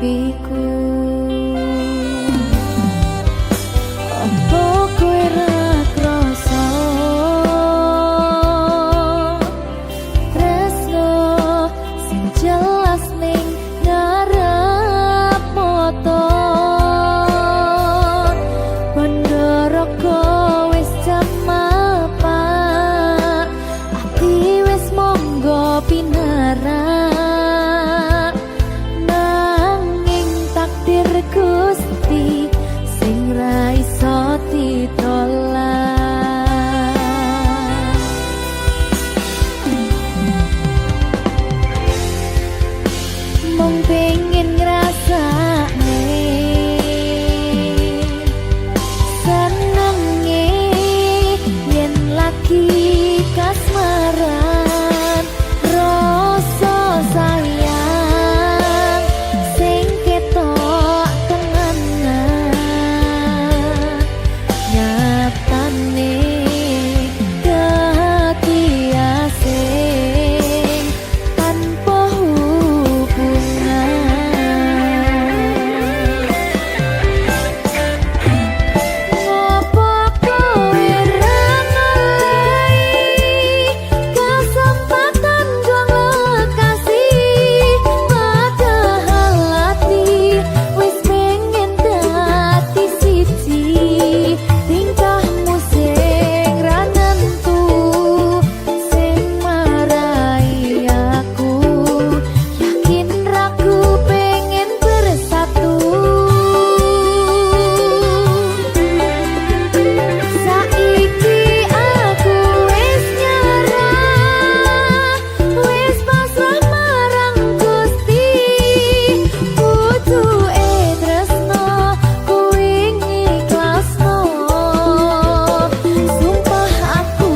atiku. Apa kowe ra krasa tresno sing jelas ning ngarep mata Pandharaka wis jamapak ati wis monggo pinarak nanging takdir Gusti sing ra iso ditolak. Mung pengen ngrasakne senenge yen lagi kasmaran rasa sayang sing ketok tenanan nyatane dadi asing tanpa hubungan. Ngopo kowe ra ngelih kesempatan gong lekasih padahal hati wis pengen dadi siji tingkahmu sing ra nentu sing marai aku yakin ragu pengen bersatu. Saiki aku wis nyerah wis pasrah marang Gusti pucuke tresno kuwi ngikhlasno sumpah aku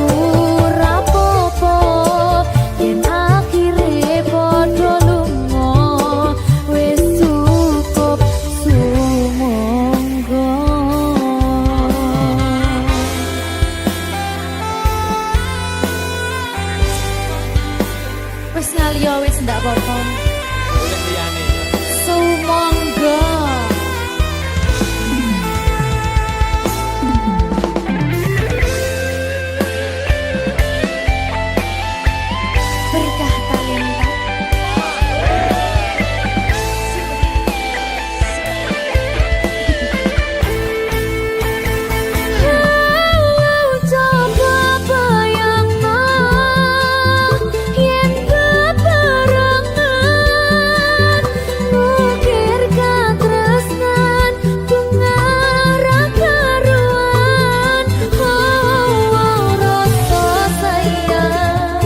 ra apa-apa yen akhire padha lunga wis cukup sumangga. Wis ngaliyo wis ndak apa-apa. Sumangga. Berkah talenta. Coba bayangno yen bebarengan ngukir katresnan bunga ra karuan rasa sayang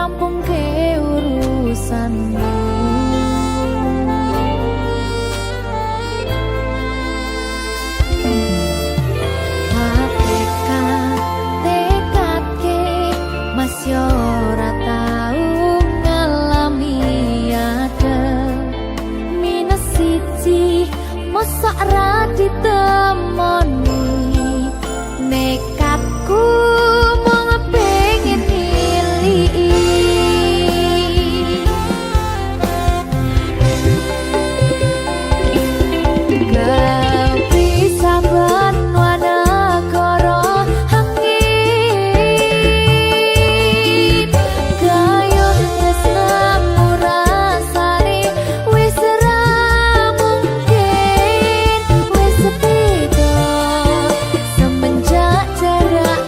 rampung ke urusanmu. Tekad ke masih ora tau ngalami ada minus siji mosok ra ditemoni nekatku mung pengen milih kau bisa benwana koro hangit gayo tresna murasane wis ra mungkin wis beda semenjak jarak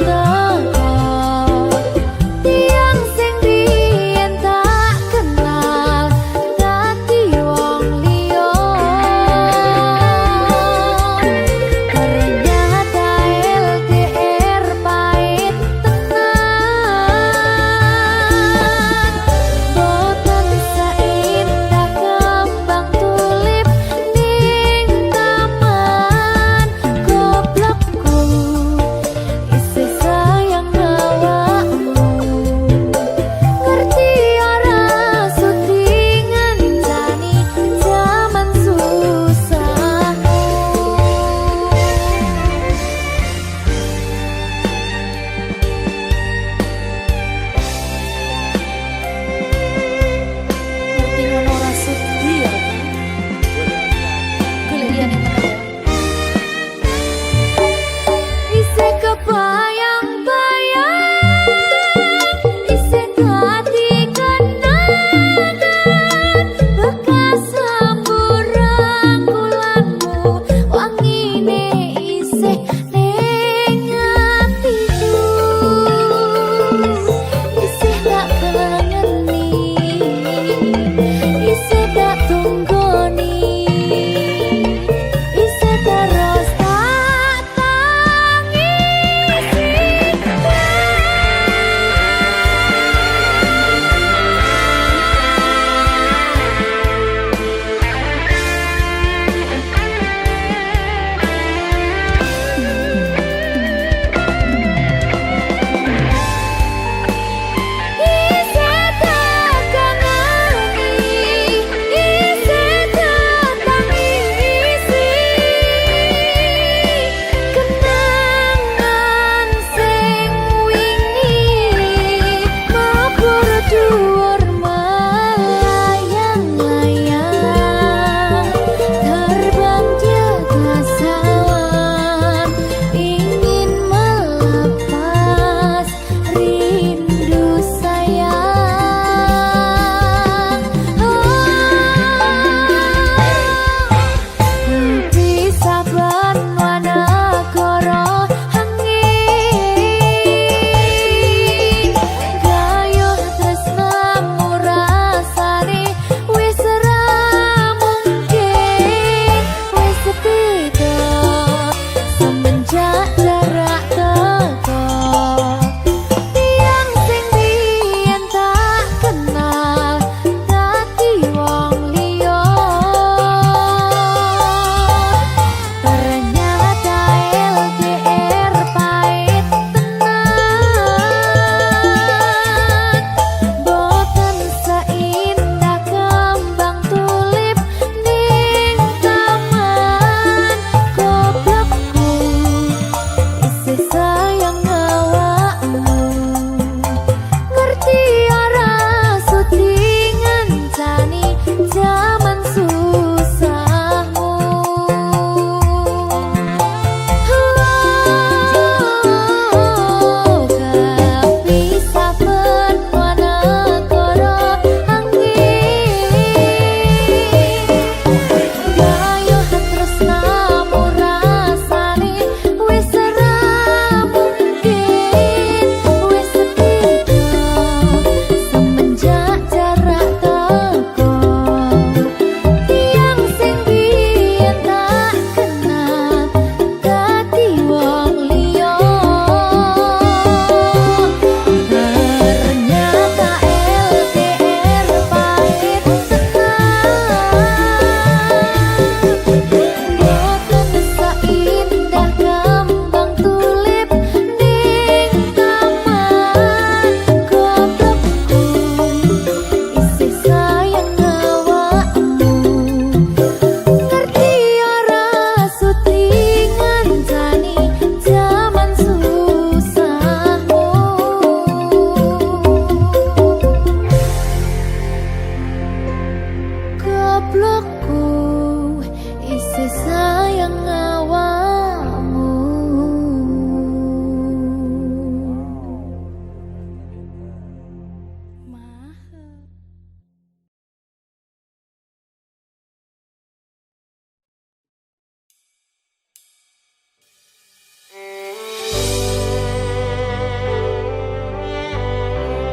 sayang awakmu.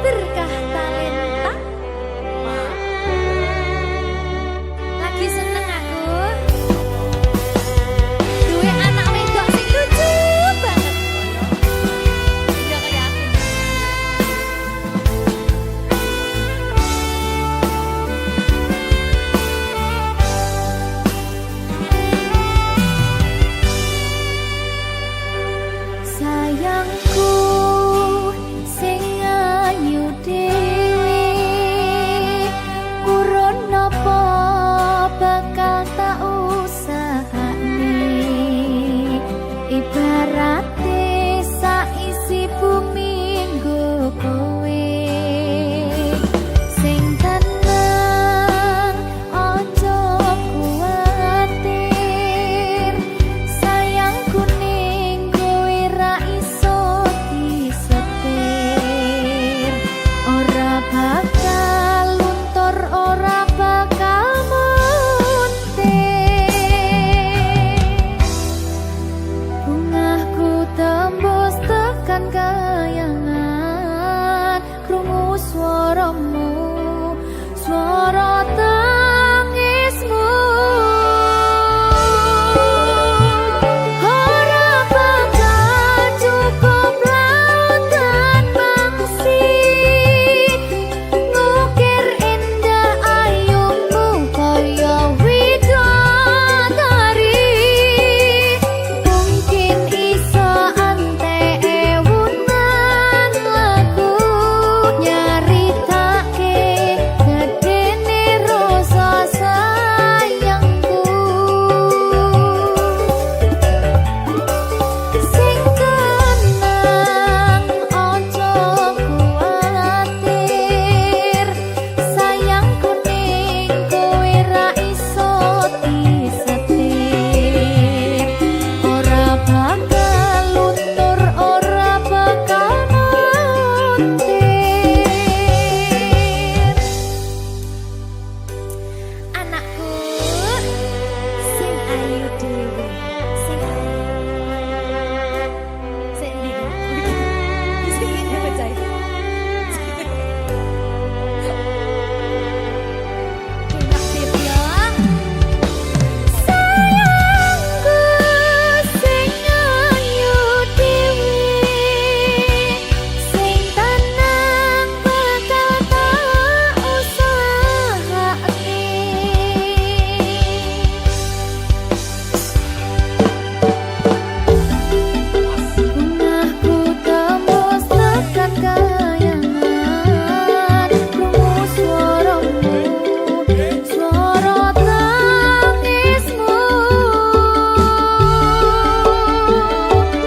Berkah talenta. Lagi seneng aku. Duwe anak wedok sing lucu banget. Udah kayak aku. Sayangku sing ayu dhewe urun napa bakal tak usahane ibarate saisi bumi nggo kowe sing tenang aja kuwatir sayangku ning kowe ra iso disetir ora bakal luntur ora bakal muntir bungahku tembus tekan kayangan krungu swaramu swara tangismu ora bakal cukup lautan mangsi ngukir indah ayumu kaya widodari mungkin iso ante ewunan lagu nyaritake gedene rasa sayangku sing tenang aja kuwatir sayangku ning kowe ra iso disetir ora bakal luntur ora bakal muntir anakku sing ayu dhewe sing ndi sing ndi percaya enak sih ya sayangku sing ayu dhewe sing tenang bakal tak usahane bungahku tembus tekan kayangan krungu swaramu swara tangismu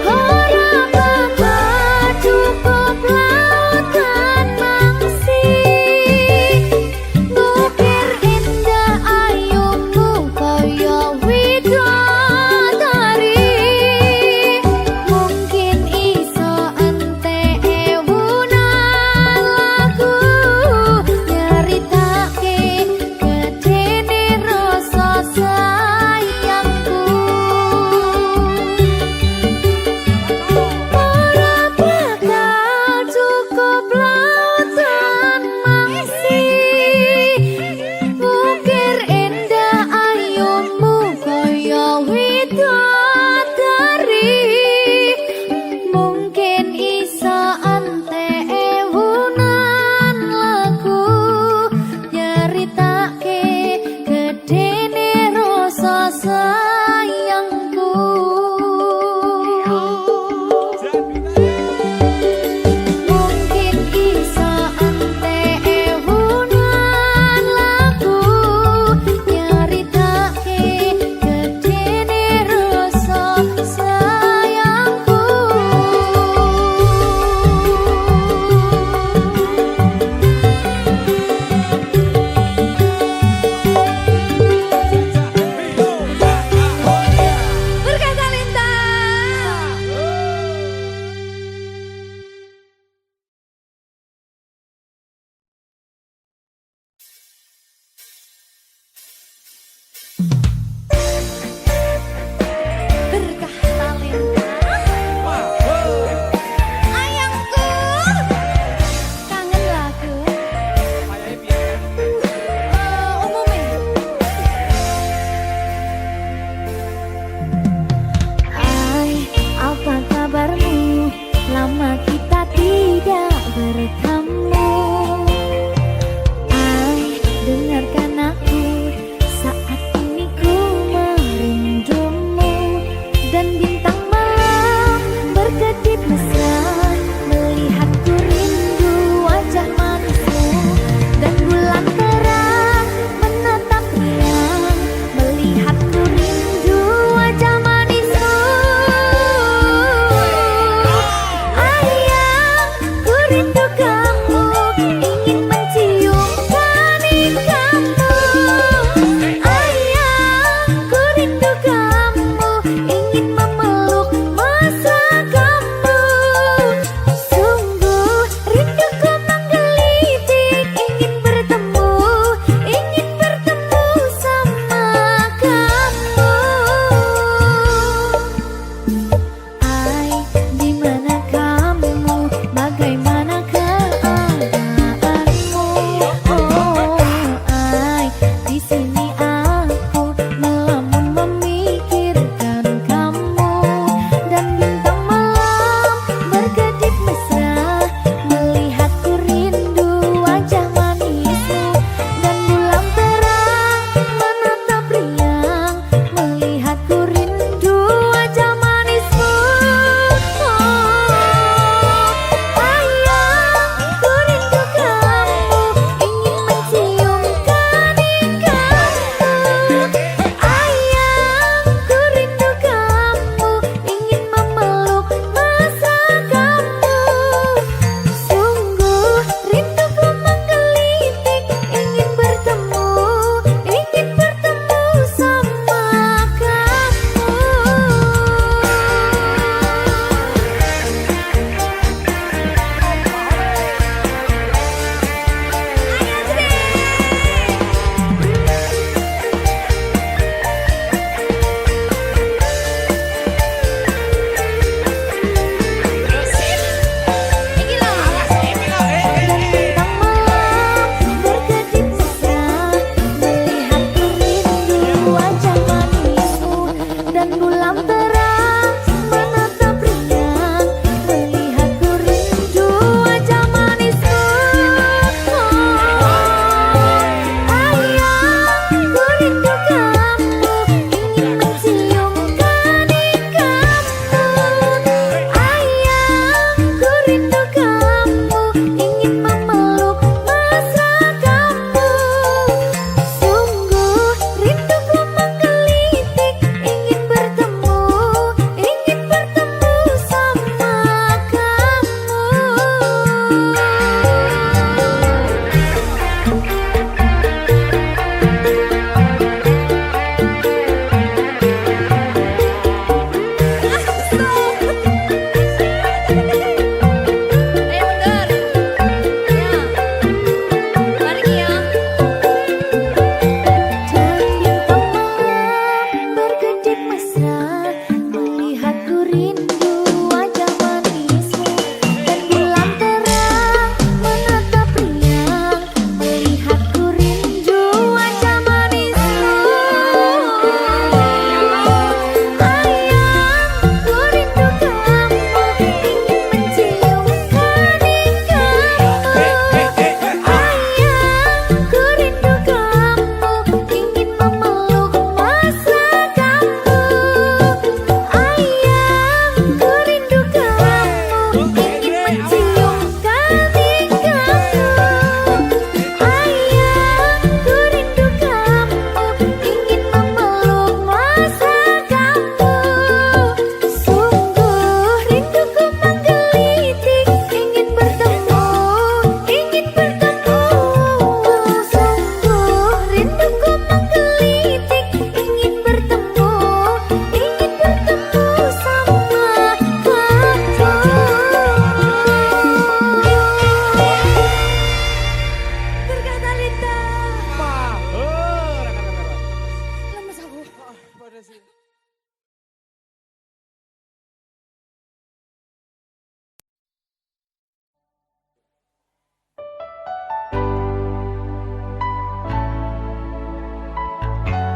ora bakal cukup lautan mangsi ngukir indah ayumu kaya widodari mungkin iso ente ewunan lagu nyaritake gedene rasa sayangku ora bakal cukup lautan mangsi ngukir indah ayumu kaya widodari mungkin iso ante ewunan lagu nyaritake gedene rasa sayangku mungkin iso ante ewunan lagu nyaritake gedene rasa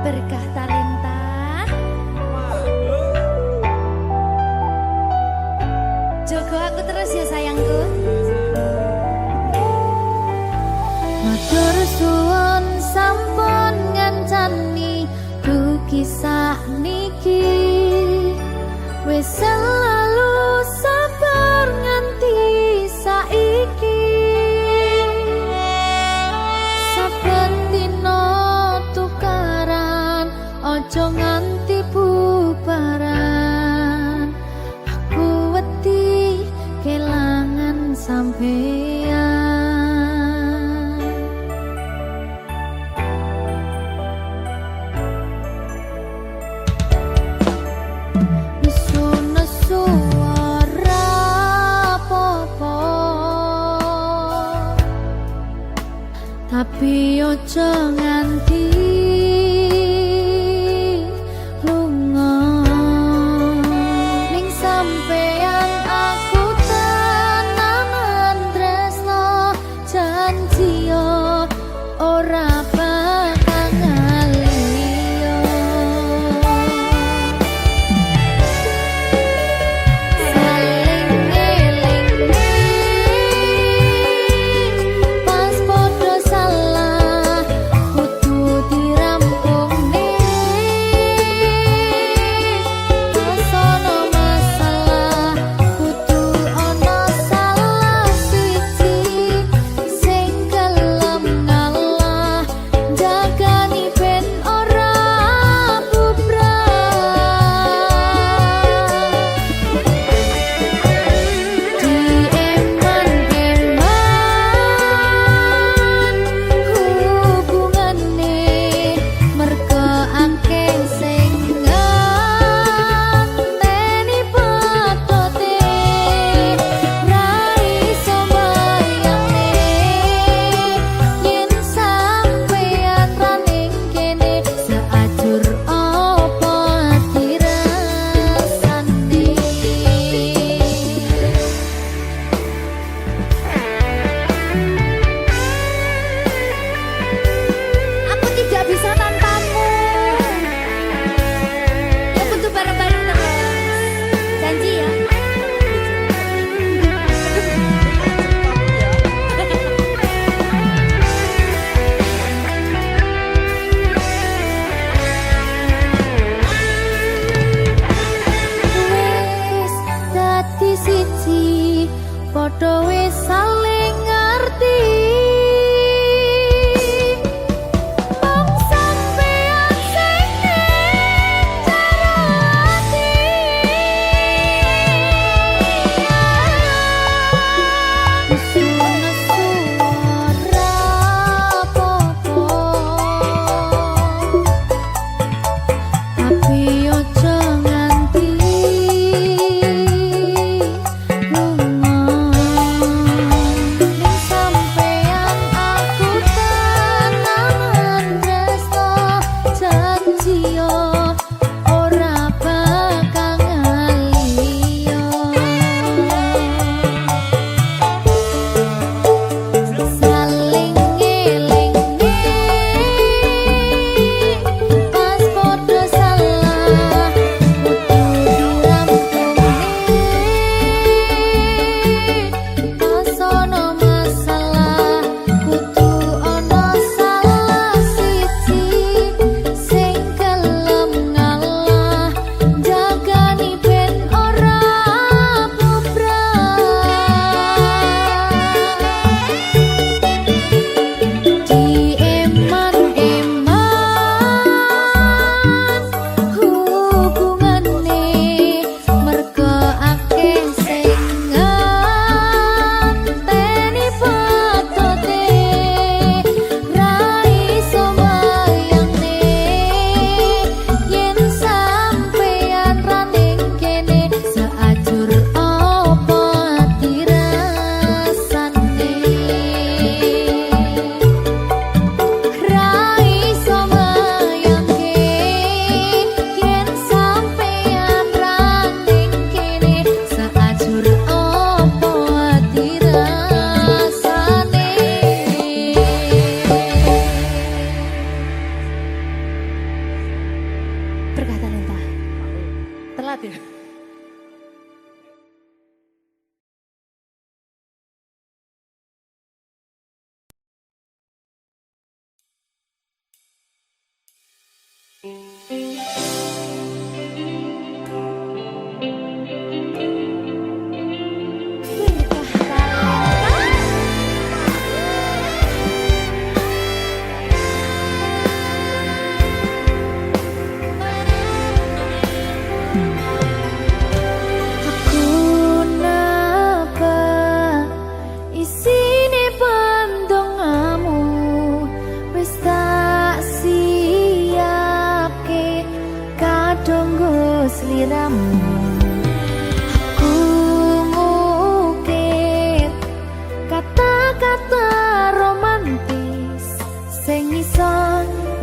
Berkah talenta. Jogo aku terus ya sayangku. Matur suwun sampun ngancani dugi sakniki. Wis selalu sabar nganti saiki. Saben dina tukaran ojo nganti bubaran. Aku wedi kelangan sampeyan. Nesu-nesu ora apa-apa, tapi ojo nganti lunga. Ning sampeyan aku tenanan tresno, janji yo ora bakal ngaliyo. Saling ngelingi pas podo salah, kudu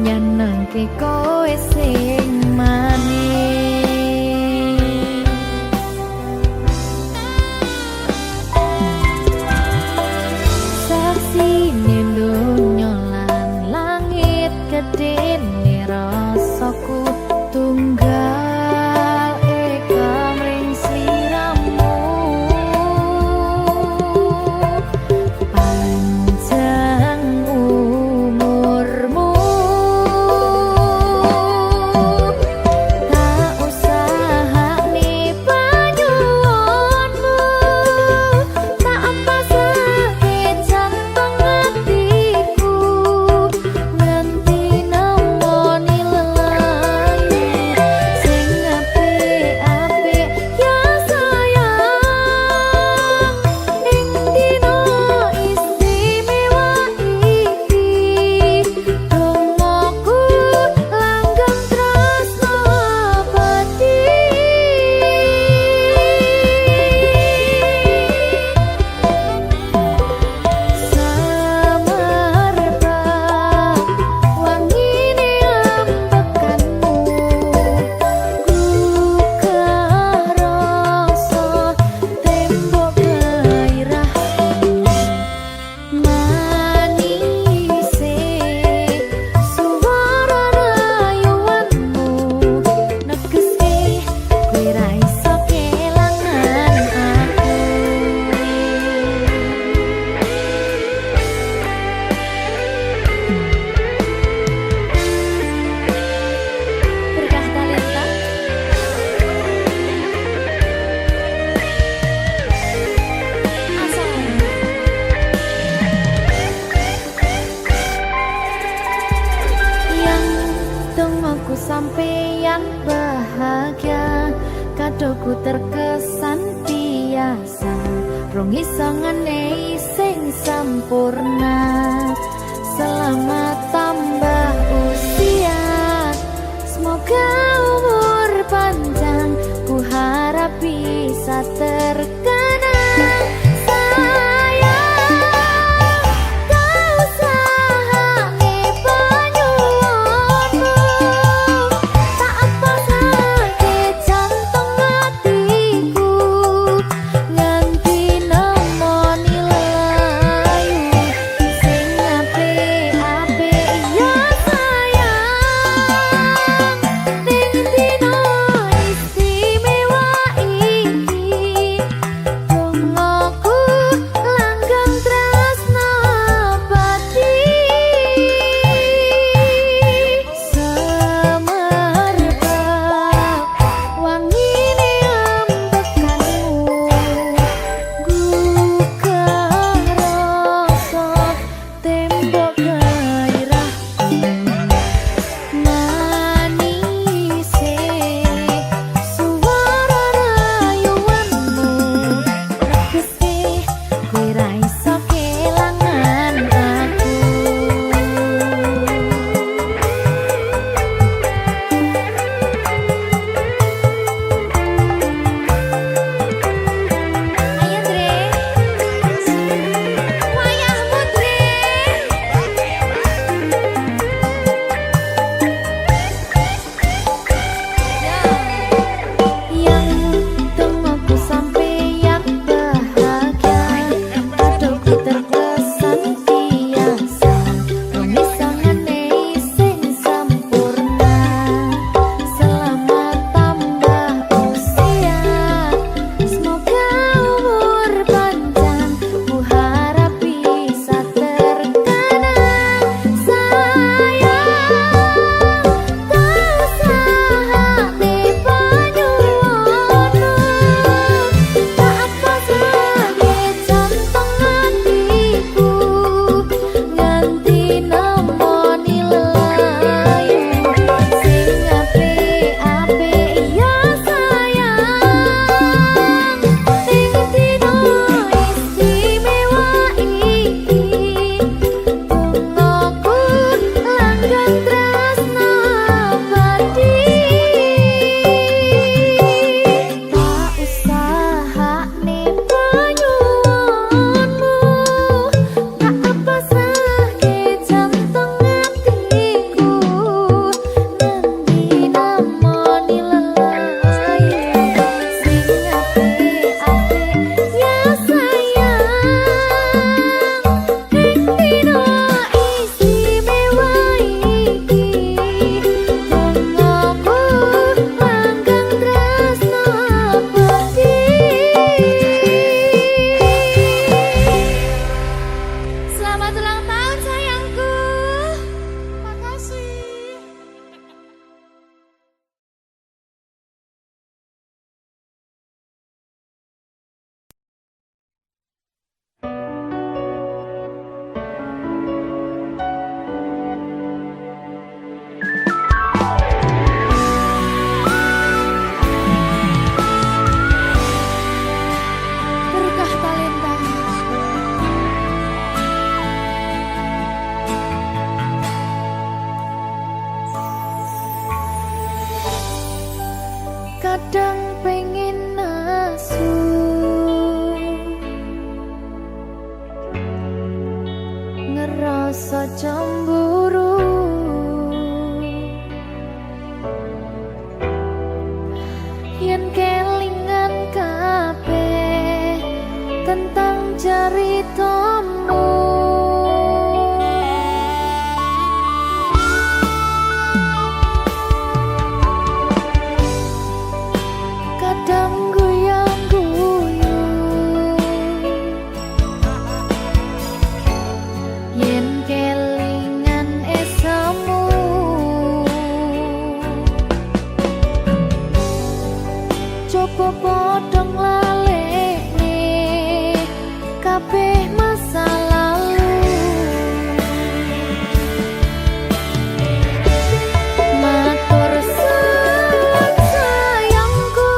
nyenengke kowe sing manis. Saksine donya lan langit gedene rasaku tunggal eka mring sliramu. Panjang umurmu Aduhku terkesan biasa, rong iso ngenei sing sampurna. Selamat tambah usia, semoga umur panjang, ku harap bisa terkenang. Kadang pengen nasu, ngerasa cemburu, yen kelingan kabeh tentang ceritamu. Kadang guyang-guyu, yen kelingan esamu. Coba padha nglalekne kabeh masa lalu. Matur suwun sayangku,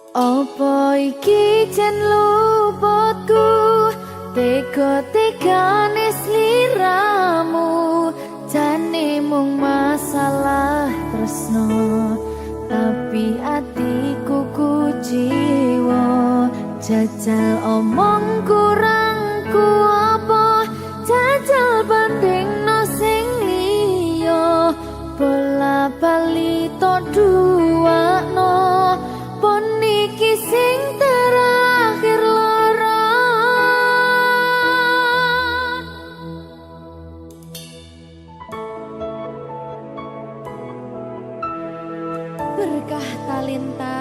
Apa iki jan luputku tega-tegane sliramu jane mung masalah tresno tapi atiku kuciwa jajal omong kurangku apa jajal bandingno sing liya bola bali to duwakno pon iki sing terakhir lara berkah talenta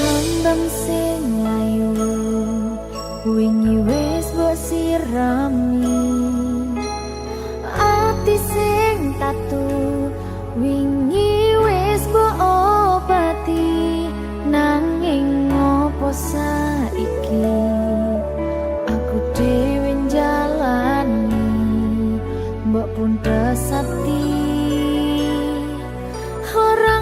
kembang sing layu wingi wis mbok sirami ati sing tatu wingi wis mbok obati nanging ngopo saiki aku dhewe njalani mbok pun desati orang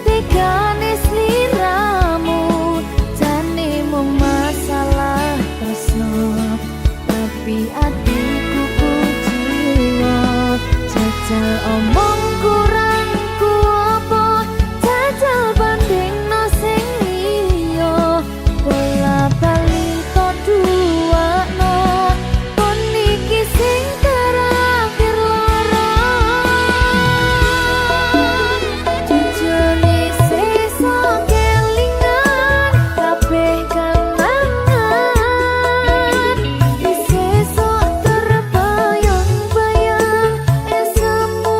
tegane sliramu jane mung masalah tresno tapi atiku kuciwa jajal omong kurangku apa jajal bandingno sing liya bola bali to duwakno pon iki sing terakhir lara Terbayang-bayang esemu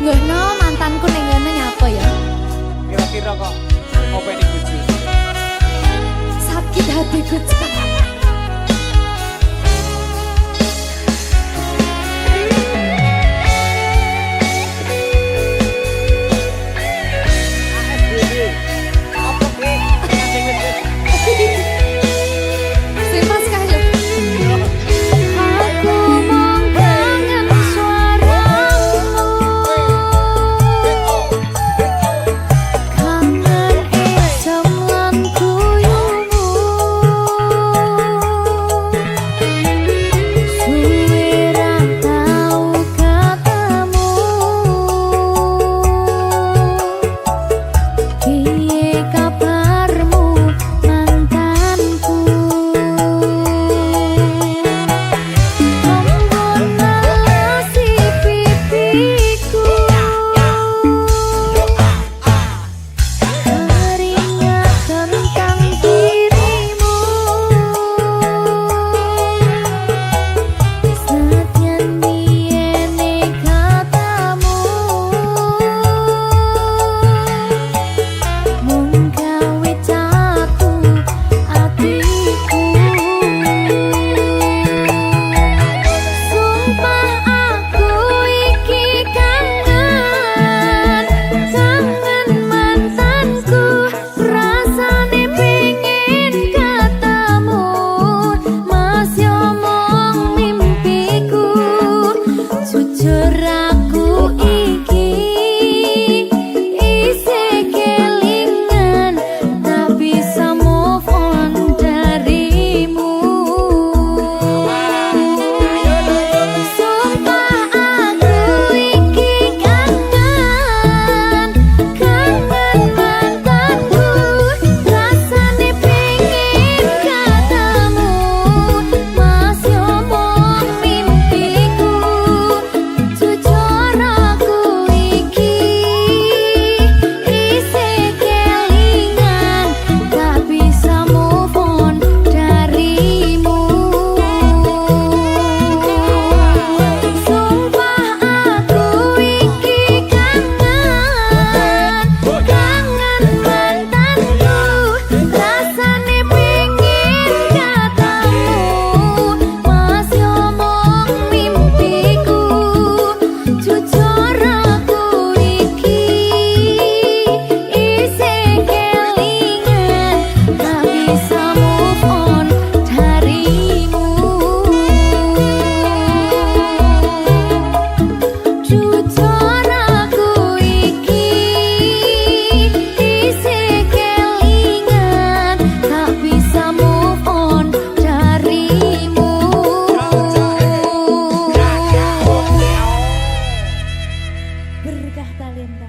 Nggih no mantanku ning ngene nyapa ya? Kira-kira kok ngopeni bojo. Sakit hatiku. Simpas kah ya? Aku mong kangen suaramu, kangen esem lan guyumu, suwe ra tau ketemu. Piye kabarmu mantanku? Tembung nalasi pipiku, teringat tentang dirimu. Senadyan biyene katamu mung gawe jatuh atiku. Sumpah aku iki kangen, kangen mantanku. Rasane pengen ketemu, masih omong mimpiku. Jujur aku iki isih kelingan, tak bisa move on darimu. Sumpah aku iki kangen, kangen mantanku. Rasane pengen ketemu, masih omong mimpiku. Jujur aku iki isih kelingan, tak bisa move on darimu. Sumpah aku iki kangen, kangen mantanku. Rasane pengen ketemu, masih omong mimpiku. Jujur aku iki isih kelingan, tak bisa move on darimu. Jujur aku iki isih kelingan, tak bisa move on darimu. Berkah talenta.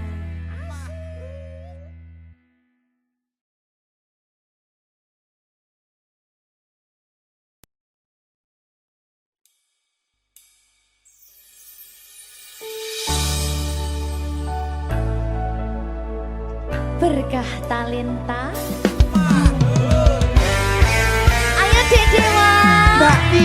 Berkah talenta. Ayo Dek Dewa. Mbak Pi.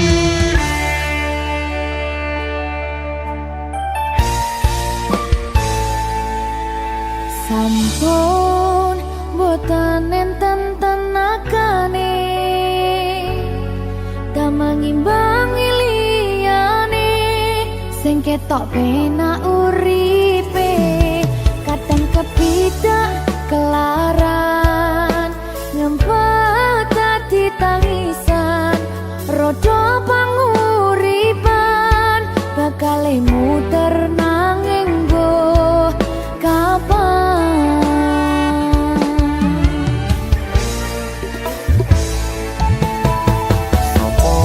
Sampun boten enten tenagane, damang imbangi liyane, sing ketok penak uripe. Kadang kepidak kelaran, ngempet dadi tangisan, rodo panguripan bakal muter nanging mbok kapan. Apa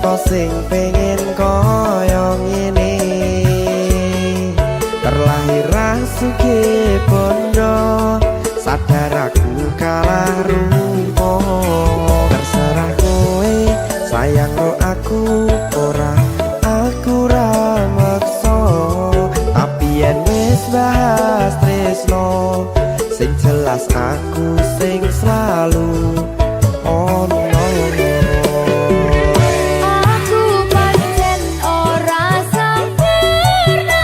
to sing pengen kaya ngene, terlahir sugih bondo, sadar aku kalah rupa. Terserah kowe sayang ro aku ora, aku ra maksa. Tapi yen wis bahas tresno, sing jelas aku sing selalu ono. Aku pancen ora sempurna,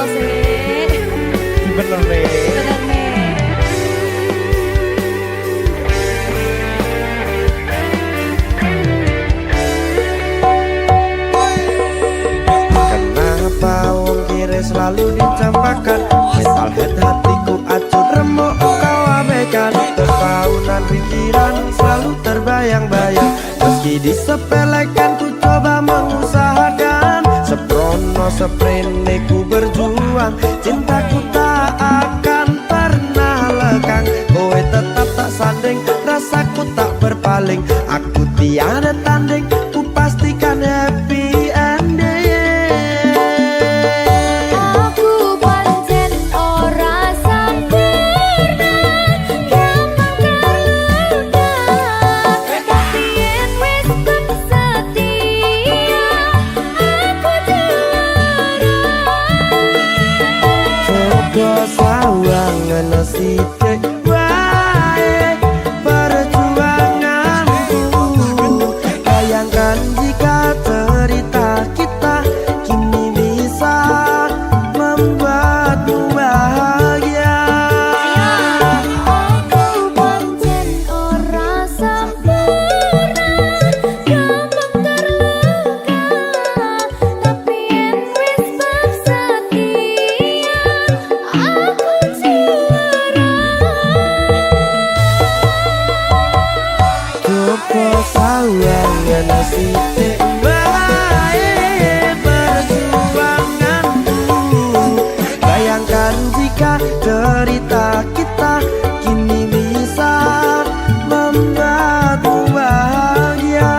apa sih? Bener nih. Bener nih. Kenapa wong kiri selalu dicampakan? Metalhead hatiku acuh remuk kau abaikan. Tertaunan pikiran selalu terbayang-bayang. Meski disepelekan ku coba mengusahakan. Seprono seprene ku berjuang. Cintaku tak akan pernah lekang. Kowe tetap tak sanding, rasaku tak berpaling. Aku tiada tanding, ku pastikan happy ending. Aku pancen ora sempurna, gampang terluka. Tapi yen wis setia, aku juara. Coba sawang ngene sithik wae perjuanganku. Bayangkan jika cerita kita kini bisa membuatmu bahagia. Aku pancen ora sempurna, gampang terluka. Tapi yen wis setia, aku juara. Coba sawang ngene sithik wae perjuanganku. Bayangkan jika cerita kita kini bisa membuatmu bahagia.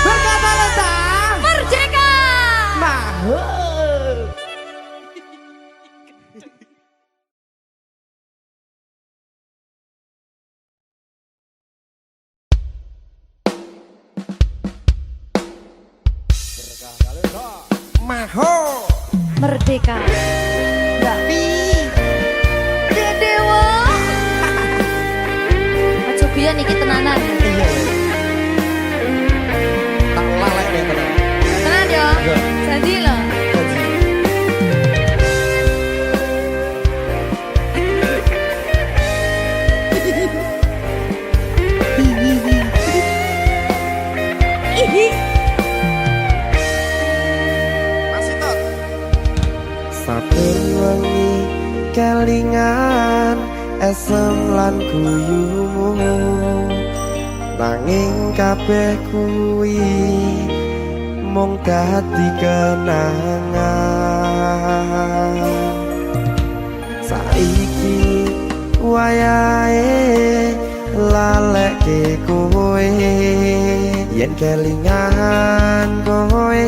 Berkata leta. Merdeka. Mahal. Maho Merdeka. Tapi Dewa. Aja biyen iki tenanan. tak lalek nih tenan. Tenan yo. Iya. Janji lho. Masih tot. saben wengi kelingan esem lan guyumu. Nanging kabeh kuwi mung dadi kenangan. Saiki wayahe lalekke kowe, yen kelingan kowe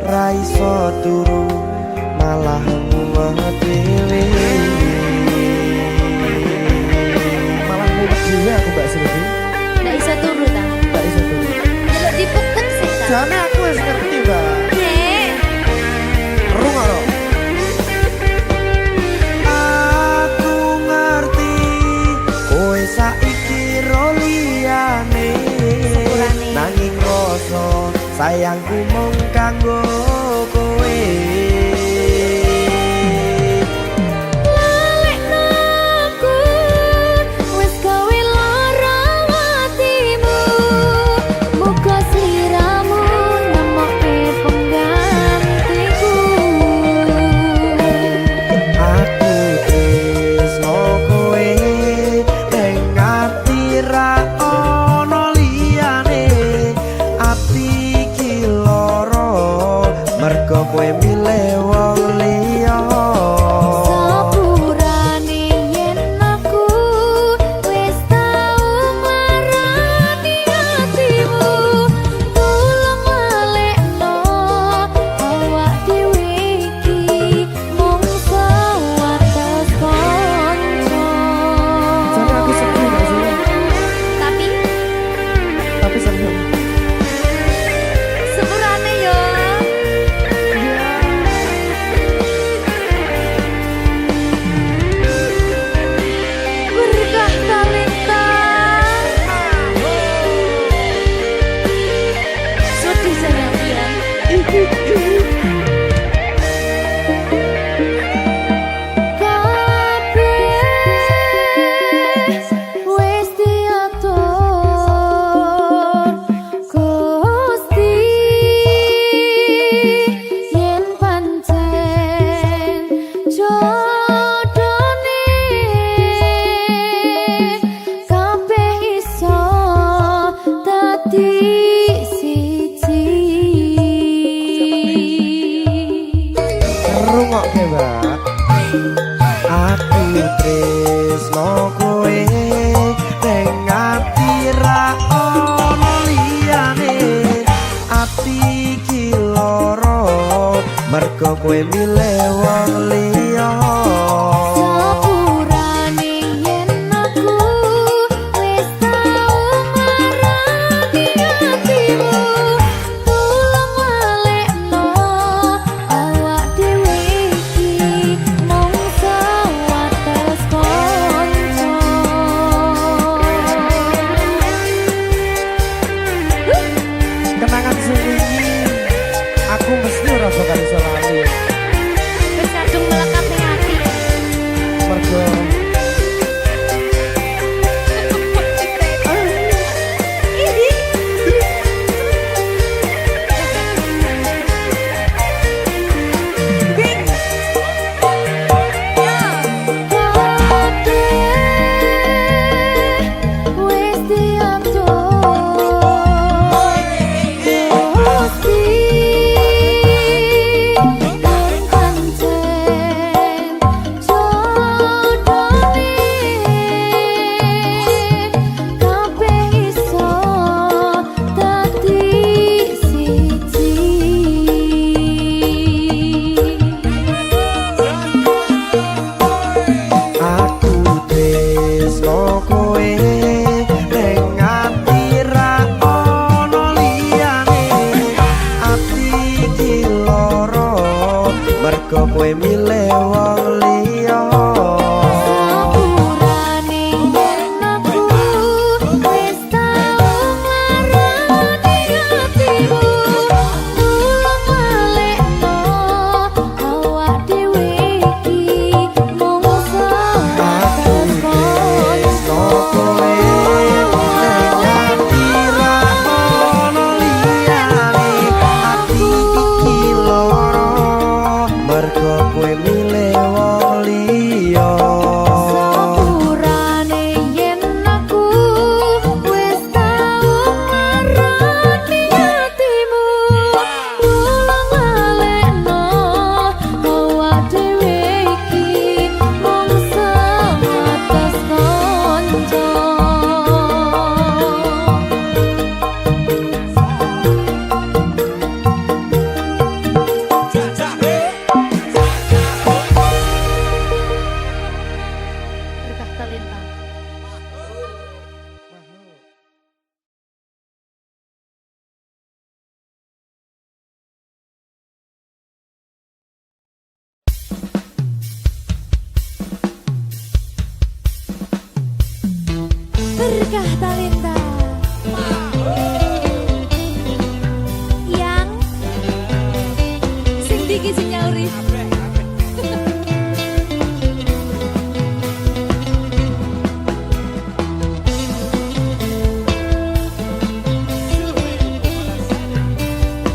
ra iso turu malah mumet dhewe. Malah mumet dhewe aku Mbak Silvi. Ndak iso turu ta. Tak iso turu. Delok dipukul sih ta. Jane aku wis ngerti, Mbak. Nek. Rungokno. Aku ngerti kowe saiki ro liyane. Sepurane. Nanging rasa sayangku mung kanggo kowe. Lalekno aku, wis gawe lara atimu. Muga sliramu nemokke penggantiku. Aku tresno kowe ning ati ra ono liyane. Ati iki lara mergo kowe milih wong liya. Sepurane yen aku wis tau marani atimu. Tulung lalekno awak dhewe iki mung sewates kanca. Jane aku sedih gak sih? Tapi Tapi seneng. sepurane yo. Ya. Wis diatur Gusti yen pancen jodone kabeh iso dadi siji. Rungokke, Mbak. Aku tresno kowe ning ati ra ono liyane. Ati iki lara mergo kowe milih wong liya. Sepurane yen aku wis tau marani atimu, tulung walekno awak dhewe iki mung sewates kanca. Kenangan sing wingi aku mesti ora bakal iso lali. Wis kadung melekat ning ati. Mergo Wis diatur Gusti yen pancen jodone kabeh iso dadi siji. aku tresno kowe ning ati ra ono liyane. Ati iki lara mergo kowe milih wong liya. Sepurane yen aku wis tau marani atimu, tulung walekno awak dhewe iki mung sewates kanca. Kowe ning ati ra ono liyane. Ati iki lara mergo kowe milih wong liya. Sepurane yen aku wis tau marani atimu, tulung walekno awak dhewe iki mung sewates kanca. Berkah talenta. Berkah talenta yang Sing diki sing nyauri.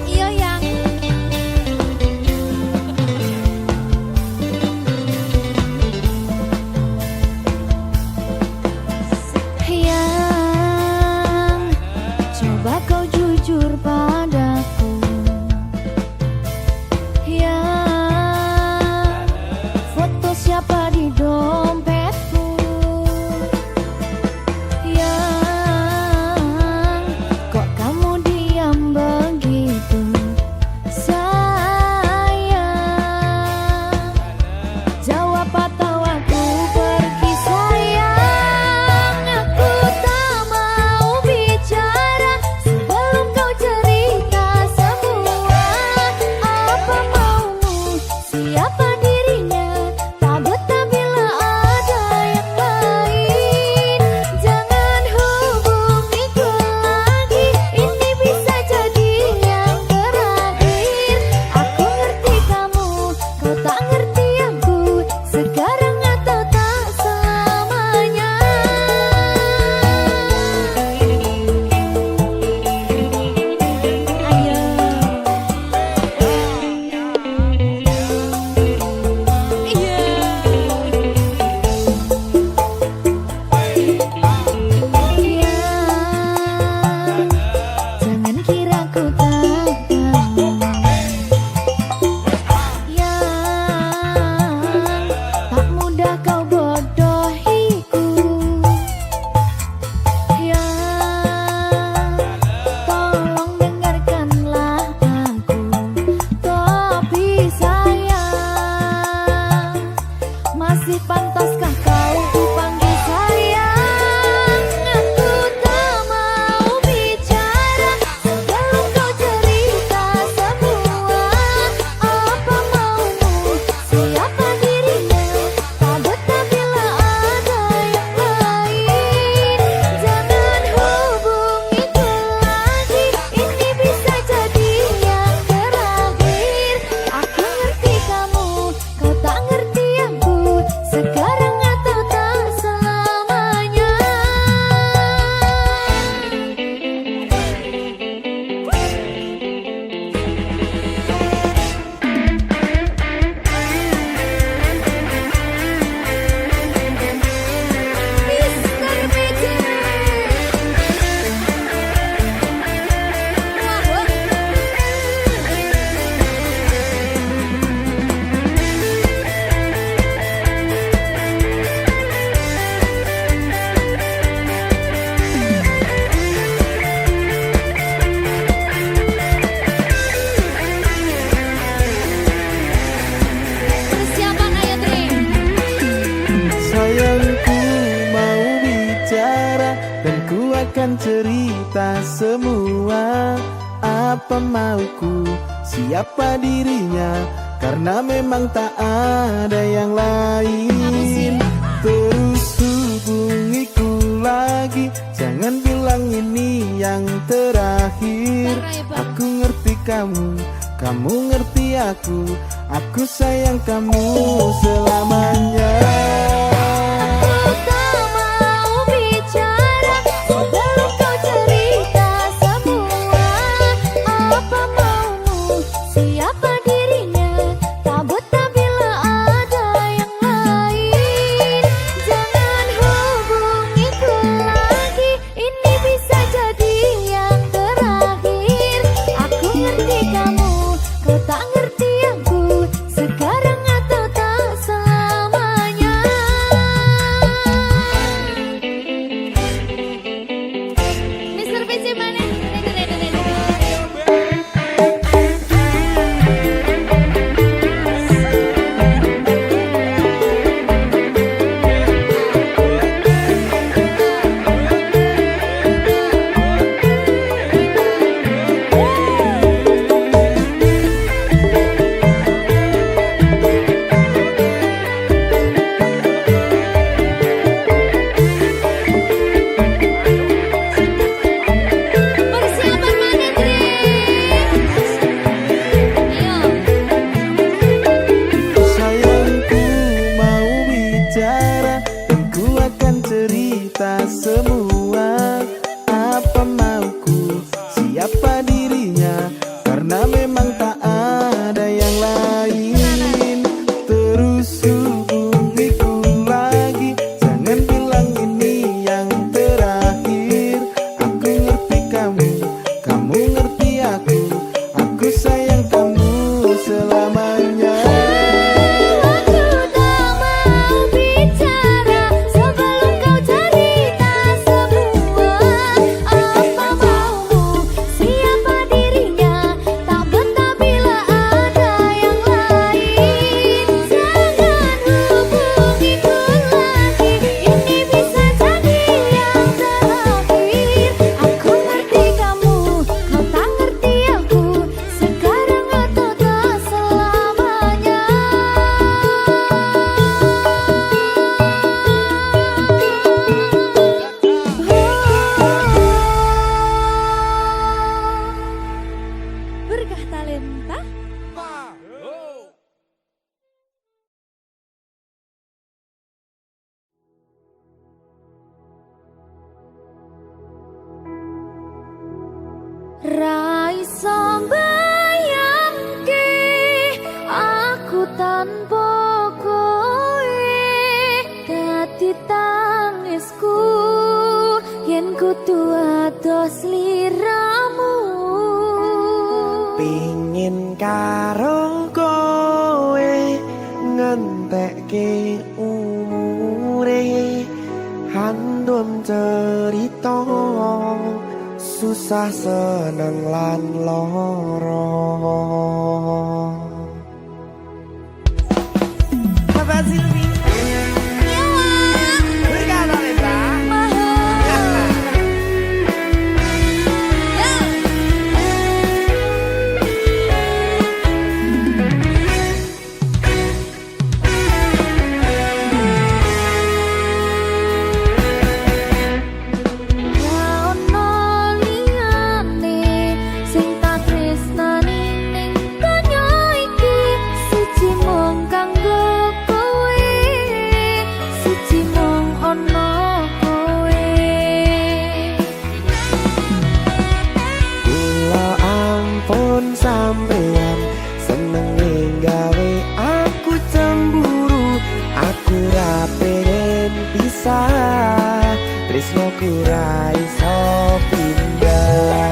iya yang yang akan cerita semua apa mauku, siapa dirinya, karena memang tak ada yang lain. Terus hubungiku lagi, jangan bilang ini yang terakhir. Aku ngerti kamu, kamu ngerti aku sayang kamu selamanya. Semua apa mauku, siapa dirinya, karena memang tak ada yang lain. Terus hubungiku lagi, jangan bilang ini yang terakhir. Aku ngerti kamu, kamu ngerti aku sayang kamu selamanya. Berkah Talenta. Raiso bayangke aku tanpa kowe, dadi tangisku yen kudu ados liramu. Pingin karo kowe ngentekke umure, handum cerita susah seneng lan loro. Abah Silvi Berkah Talenta. Sampeyan seneng gawe aku cemburu, aku ra pengen pisah, tresnoku ra iso pindah.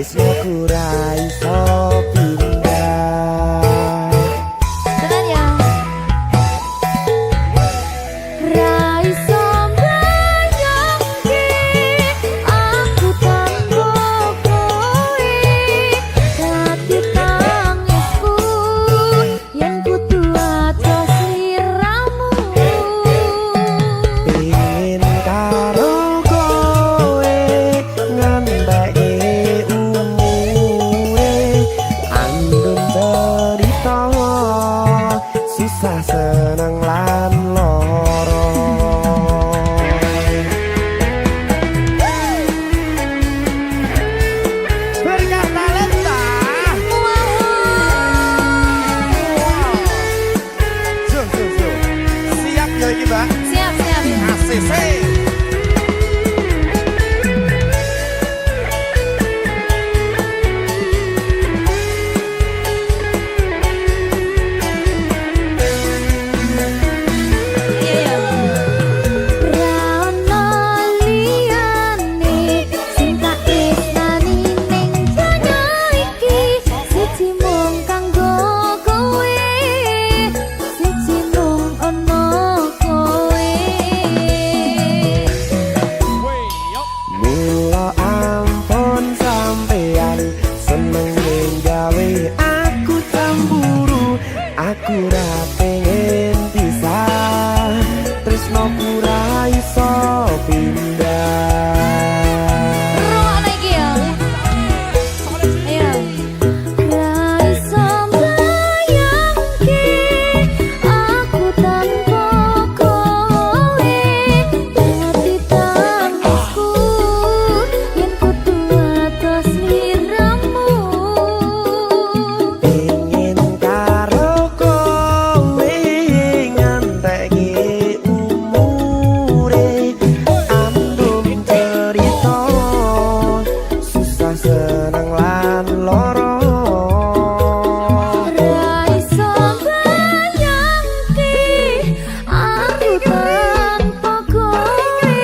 tresnoku ra iso pindah. Tenan ya. Ra iso mbayangke aku tanpa kowe, dadi tangisku yen kudu atos sliramu. Pengen karo kowe ngandake umure, andun cerita susah seneng lan loro. Berkah talenta. Zuh. Siap ya iki, Mbak. Siap. ACC. Iya. Rano liyane sing tak tresnani ning donya iki, siji mung kanggo kowe, siji mung ana kowe. Mula ampun sampeyan seneng gawe aku cemburu, aku ra pengen pisah, tresnoku ra iso pindah. Rungokno iki ya. Ayo. Ra iso mbayangke aku tanpa kowe, dadi tangisku yen kudu atos sliramu. Pengen karo kowe ngenteki umure, andum cerita susah seneng lan loro. Ra iso mbayangke aku tanpa kowe,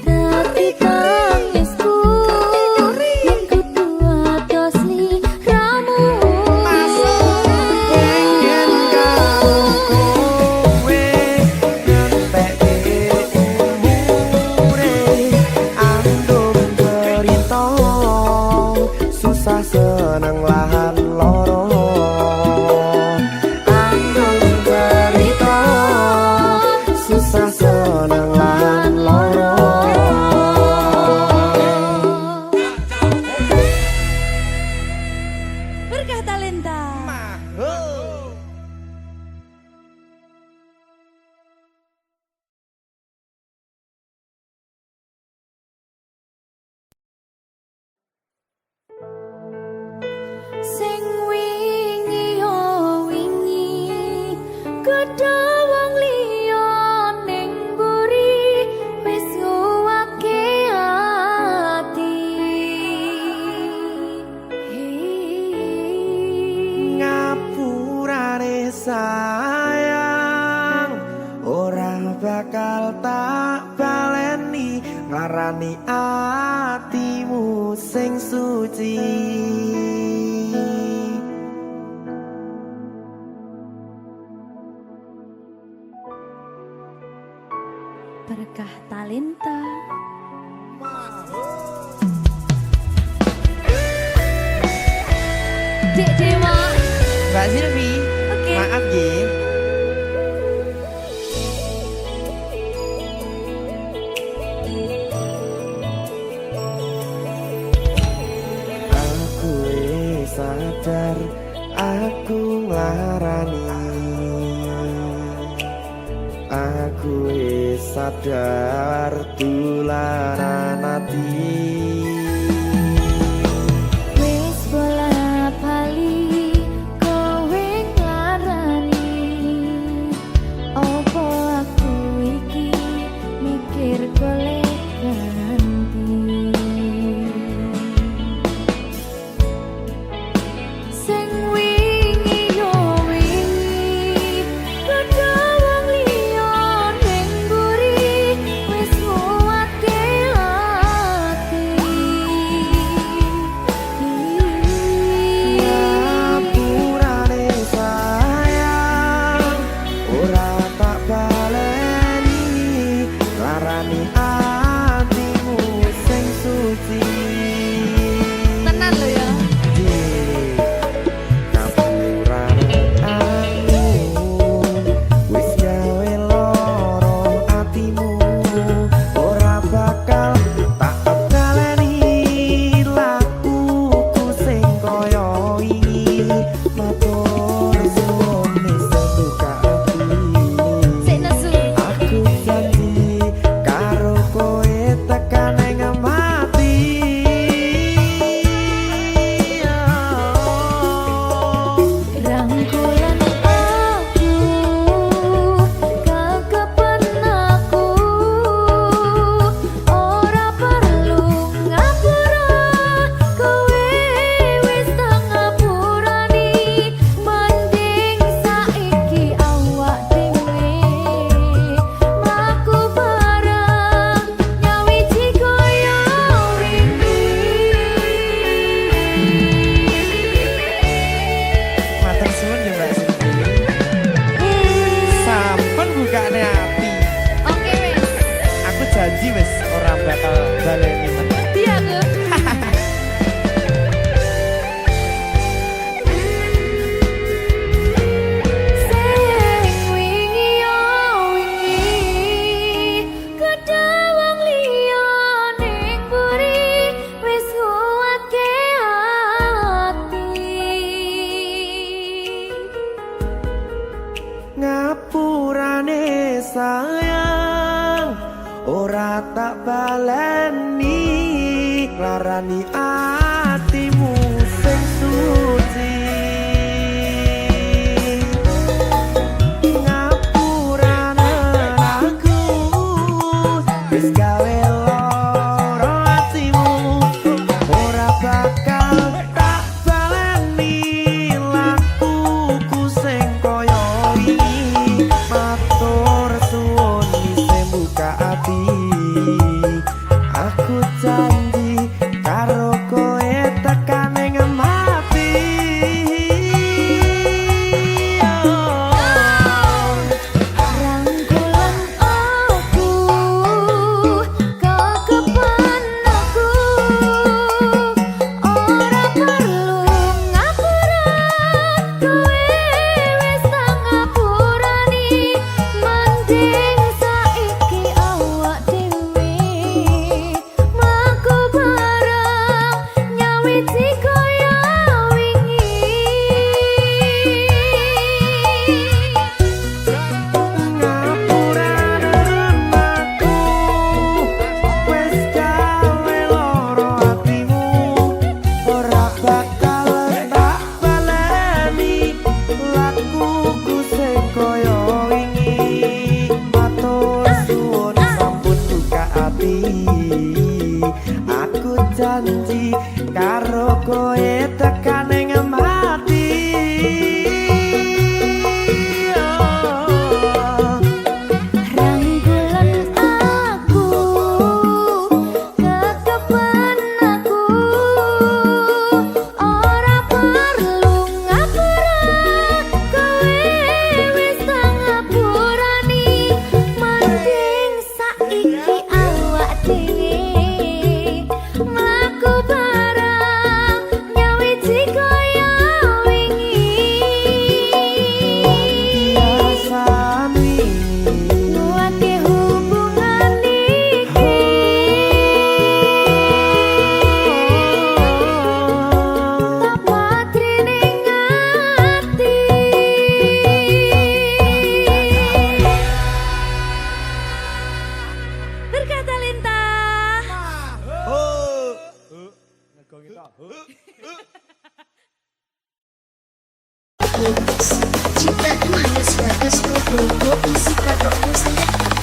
dadi tangisku yen kudu atos sliramu. Pengen karo kowe ngenteki umure, andum cerita susah seneng lan loro. Andum cerita susah seneng lan loro. Berkah talenta. Sing wingi yo wingi, gedhe wong liya ning mburi, wis nguwake ati. Ngapurane sayang, ora bakal tak baleni, ngarani atimu sing suci. Berkah talenta. Dek Dewa. Mbak Silvi. Oke. Maaf nggih. Aku wis sadar aku nglarani, aku wis sadar tulanan ati. Wis bola bali kowe nglarani, opo aku iki mikir golek ganti. Sing wingi yo wingi, gedhe wong liya ning mburi, wis nguwatke remix. Cinta itu hanya sebatas ngobrol isi kodokku saya